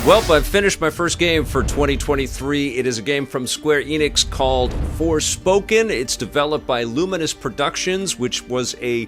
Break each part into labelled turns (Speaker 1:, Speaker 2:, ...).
Speaker 1: Well, I've finished my first game for 2023. It is a game from Square Enix called Forspoken. It's developed by Luminous Productions, which was a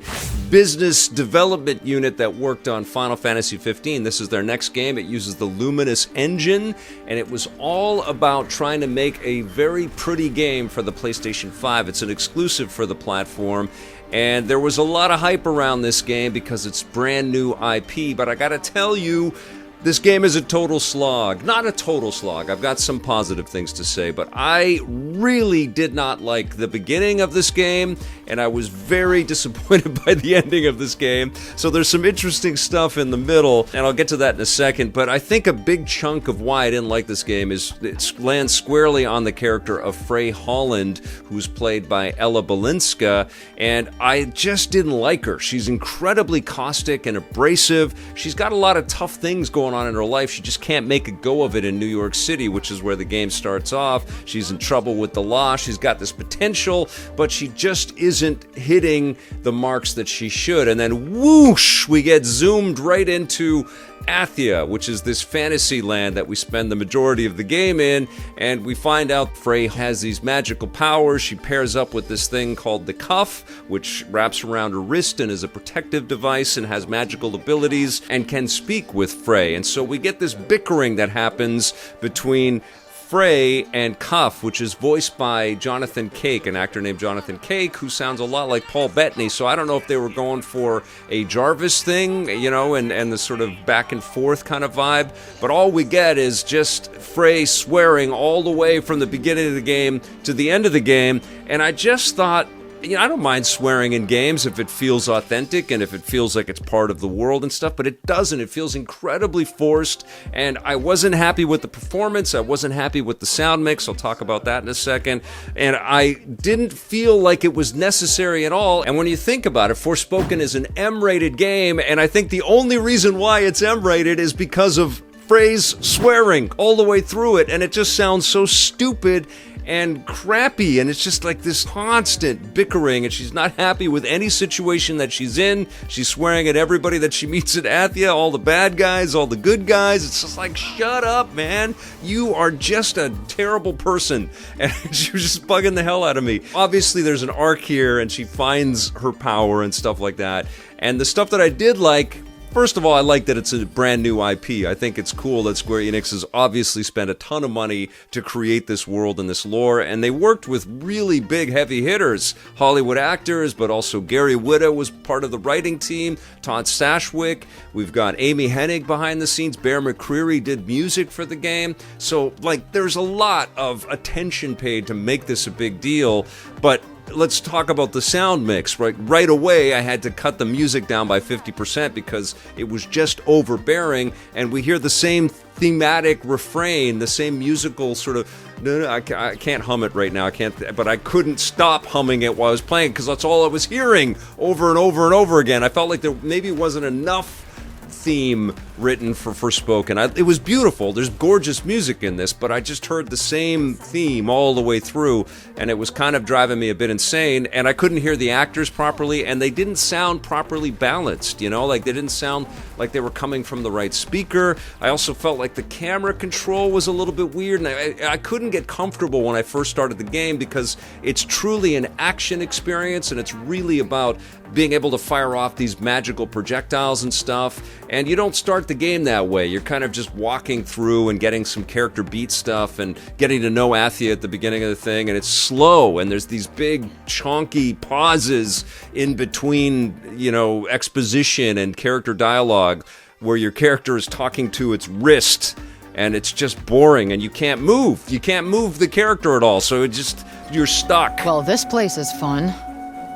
Speaker 1: business development unit that worked on Final Fantasy 15. This is their next game. It uses the Luminous engine, and it was all about trying to make a very pretty game for the PlayStation 5. It's an exclusive for the platform. And there was a lot of hype around this game because it's brand new IP, but I gotta tell you, this game is a total slog. Not a total slog. I've got some positive things to say, but I really did not like the beginning of this game, and I was very disappointed by the ending of this game. So there's some interesting stuff in the middle, and I'll get to that in a second, but I think a big chunk of why I didn't like this game is it lands squarely on the character of Frey Holland, who's played by Ella Balinska, and I just didn't like her. She's incredibly caustic and abrasive. She's got a lot of tough things going on in her life. She just can't make a go of it in New York City, which is where the game starts off. She's in trouble with the law. She's got this potential, but she just isn't hitting the marks that she should. And then whoosh, we get zoomed right into Athia, which is this fantasy land that we spend the majority of the game in, and we find out Frey has these magical powers. She pairs up with this thing called the cuff, which wraps around her wrist and is a protective device and has magical abilities and can speak with Frey. And so we get this bickering that happens between Frey and Cuff, which is voiced by Jonathan Cake, an actor named Jonathan Cake, who sounds a lot like Paul Bettany. So I don't know if they were going for a Jarvis thing, you know, and the sort of back and forth kind of vibe. But all we get is just Frey swearing all the way from the beginning of the game to the end of the game. And I just thought, you know, I don't mind swearing in games if it feels authentic and if it feels like it's part of the world and stuff, but it doesn't. It feels incredibly forced, and I wasn't happy with the performance. I wasn't happy with the sound mix. I'll talk about that in a second. And I didn't feel like it was necessary at all. And when you think about it, Forspoken is an M-rated game, and I think the only reason why it's M-rated is because of Frey's swearing all the way through it, and it just sounds so stupid and crappy, and it's just like this constant bickering, and she's not happy with any situation that she's in. She's swearing at everybody that she meets at Athia, all the bad guys, all the good guys. It's just like, shut up, man. You are just a terrible person. And she was just bugging the hell out of me. Obviously, there's an arc here, and she finds her power and stuff like that. And the stuff that I did like, first of all, I like that it's a brand new IP. I think it's cool that Square Enix has obviously spent a ton of money to create this world and this lore, and they worked with really big heavy hitters, Hollywood actors, but also Gary Whitta was part of the writing team, Todd Stashwick, we've got Amy Hennig behind the scenes, Bear McCreary did music for the game, so like there's a lot of attention paid to make this a big deal, but let's talk about the sound mix. Right away, I had to cut the music down by 50% because it was just overbearing, and we hear the same thematic refrain, the same musical sort of, no, I can't hum it right now, but I couldn't stop humming it while I was playing because that's all I was hearing over and over and over again. I felt like there maybe wasn't enough theme written for Forspoken. It was beautiful. There's gorgeous music in this, but I just heard the same theme all the way through, and it was kind of driving me a bit insane, and I couldn't hear the actors properly, and they didn't sound properly balanced, you know? Like, they didn't sound like they were coming from the right speaker. I also felt like the camera control was a little bit weird, and I couldn't get comfortable when I first started the game because it's truly an action experience, and it's really about being able to fire off these magical projectiles and stuff, and you don't start the game that way. You're kind of just walking through and getting some character beat stuff and getting to know Athia at the beginning of the thing, and it's slow, and there's these big chonky pauses in between, you know, exposition and character dialogue where your character is talking to its wrist, and it's just boring, and you can't move the character at all, so it just, you're stuck.
Speaker 2: Well, this place is fun.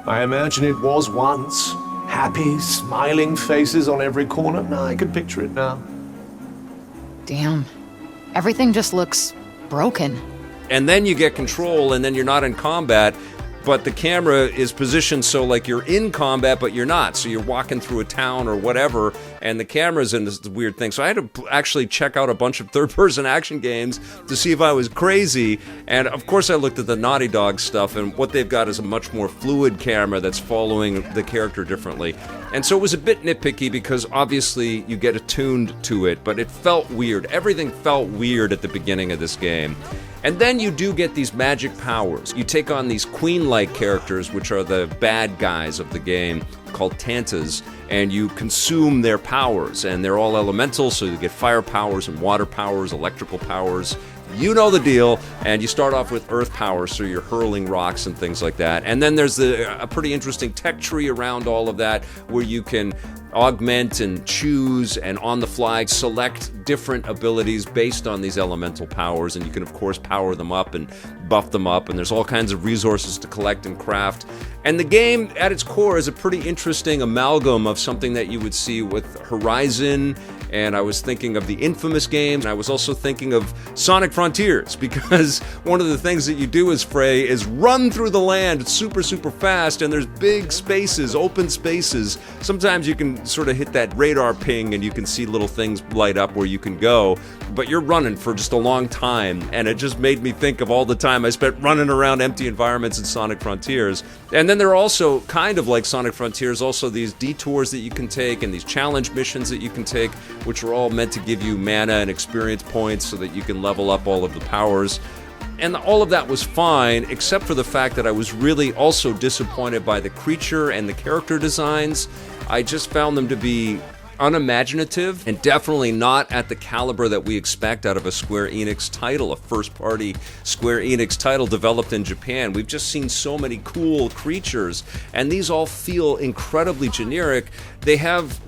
Speaker 3: I imagine it was once. Happy, smiling faces on every corner. No, I can picture it now.
Speaker 2: Damn. Everything just looks broken.
Speaker 1: And then you get control, and then you're not in combat. but the camera is positioned so like you're in combat, but you're not. So you're walking through a town or whatever, and the camera's in this weird thing. So I had to actually check out a bunch of third-person action games to see if I was crazy. And of course I looked at the Naughty Dog stuff, and what they've got is a much more fluid camera that's following the character differently. And so it was a bit nitpicky because obviously you get attuned to it, but it felt weird. Everything felt weird at the beginning of this game. And then you do get these magic powers. You take on these queen-like characters, which are the bad guys of the game, called Tantas, and you consume their powers. And they're all elemental, so you get fire powers and water powers, electrical powers. You know the deal, and you start off with earth power, so you're hurling rocks and things like that. And then there's a pretty interesting tech tree around all of that, where you can augment and choose and on the fly select different abilities based on these elemental powers, and you can of course power them up and buff them up, and there's all kinds of resources to collect and craft. And the game at its core is a pretty interesting amalgam of something that you would see with Horizon, and I was thinking of the Infamous games, and I was also thinking of Sonic Frontiers, because one of the things that you do as Frey is run through the land super fast, and there's big spaces, open spaces. Sometimes you can sort of hit that radar ping and you can see little things light up where you can go, but you're running for just a long time, and it just made me think of all the time I spent running around empty environments in Sonic Frontiers. And then there are also, kind of like Sonic Frontiers, also these detours that you can take and these challenge missions that you can take, which are all meant to give you mana and experience points so that you can level up all of the powers. And all of that was fine, except for the fact that I was really also disappointed by the creature and the character designs. I just found them to be unimaginative and definitely not at the caliber that we expect out of a Square Enix title, a first-party Square Enix title developed in Japan. We've just seen so many cool creatures, and these all feel incredibly generic. They have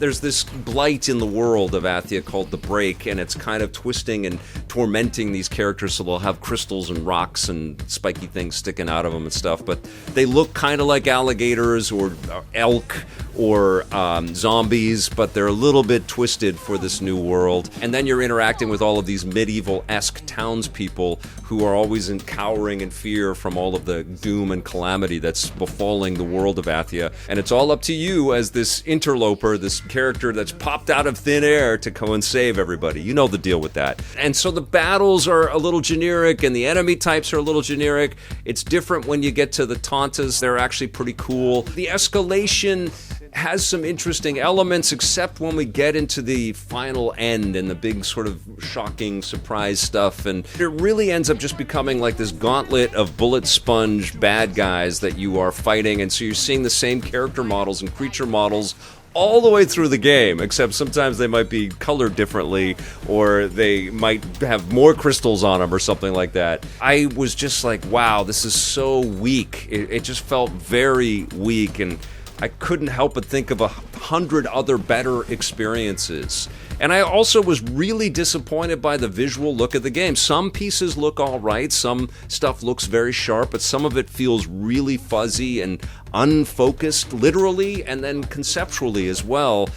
Speaker 1: there's this blight in the world of Athia called the Break, and it's kind of twisting and tormenting these characters, so they'll have crystals and rocks and spiky things sticking out of them and stuff, but they look kind of like alligators or elk or zombies, but they're a little bit twisted for this new world. And then you're interacting with all of these medieval-esque townspeople who are always cowering in fear from all of the doom and calamity that's befalling the world of Athia. And it's all up to you as this interloper, this character that's popped out of thin air to go and save everybody. You know the deal with that. And so the battles are a little generic, and the enemy types are a little generic. It's different when you get to the Tantas. They're actually pretty cool. The escalation has some interesting elements, except when we get into the final end and the big sort of shocking surprise stuff, and it really ends up just becoming like this gauntlet of bullet sponge bad guys that you are fighting, and so you're seeing the same character models and creature models all the way through the game, except sometimes they might be colored differently, or they might have more crystals on them or something like that. I was just like, wow, this is so weak. It just felt very weak, and I couldn't help but think of 100 other better experiences. And I also was really disappointed by the visual look of the game. Some pieces look all right, some stuff looks very sharp, but some of it feels really fuzzy and unfocused, literally, and then conceptually as well.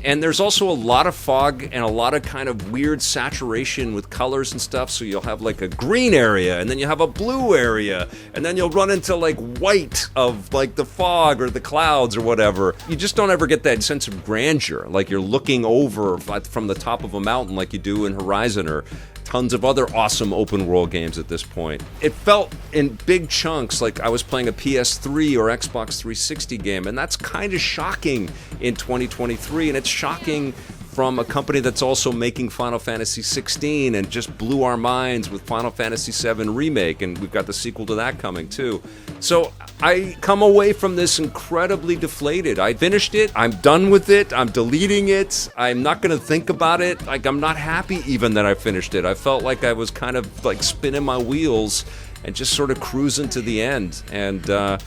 Speaker 1: And there's also a lot of fog and a lot of kind of weird saturation with colors and stuff, so you'll have like a green area, and then you have a blue area, and then you'll run into like white of like the fog or the clouds or whatever. You just don't ever get that sense of grandeur, like you're looking over from the top of a mountain like you do in Horizon or tons of other awesome open world games at this point. It felt in big chunks like I was playing a PS3 or Xbox 360 game, and that's kind of shocking in 2023, and it's shocking from a company that's also making Final Fantasy 16 and just blew our minds with Final Fantasy 7 Remake, and we've got the sequel to that coming too. So I come away from this incredibly deflated. I finished it, I'm done with it, I'm deleting it, I'm not gonna think about it. Like, I'm not happy even that I finished it. I felt like I was kind of like spinning my wheels and just sort of cruising to the end. And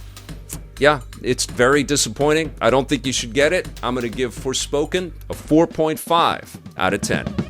Speaker 1: yeah, it's very disappointing. I don't think you should get it. I'm going to give Forspoken a 4.5 out of 10.